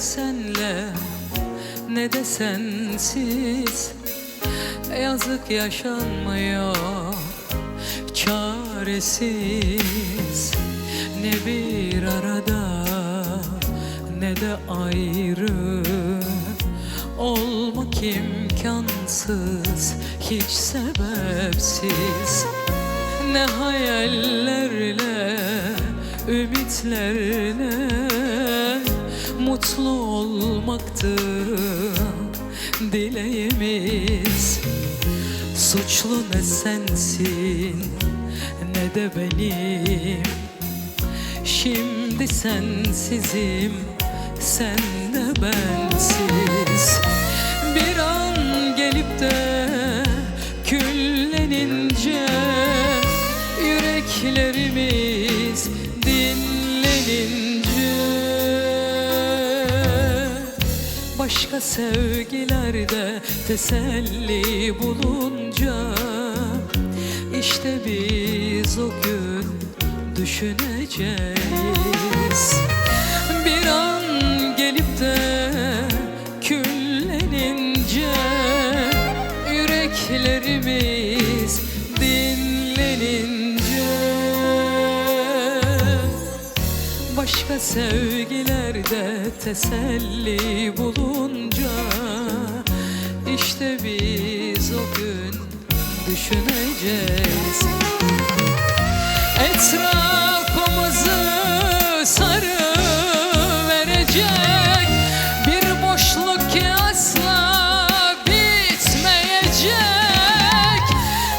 senle ne de sensiz. Yazık yaşanmıyor çaresiz. Ne bir arada ne de ayrı olmak imkansız, hiç sebepsiz. Ne hayallerle, ümitlerle mutlu olmaktı dileğimiz. Suçlu ne sensin ne de benim. Şimdi sensizim, sen de bensiz. Bir an gelip de küllenince, yüreklerimiz dinlenince, başka sevgilerde teselli bulunca, işte biz o gün düşüneceğiz. Bir an gelip de küllenince, yüreklerimiz dinlenince, başka sevgilerde teselli bulunca, işte biz o gün düşüneceğiz. Etrafımızı sarıverecek bir boşluk ki asla bitmeyecek.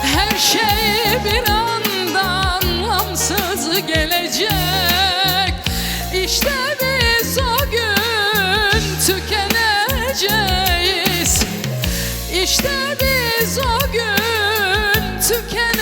Her şey bir anda anlamsız gelecek. İşte biz o gün tükeneceğiz. İşte biz o gün tükeneceğiz.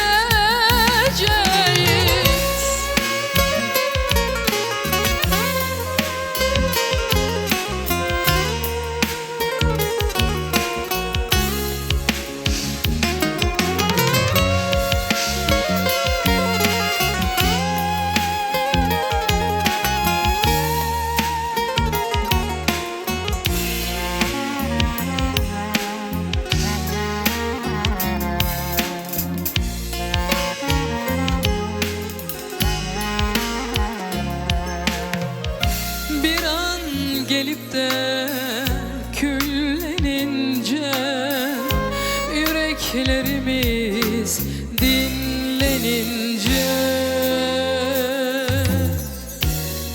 Gelip de küllenince, yüreklerimiz dinlenince,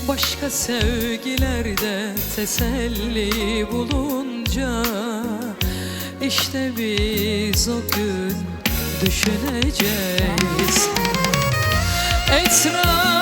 başka sevgilerde teselli bulunca, işte biz o gün düşüneceğiz. Etraf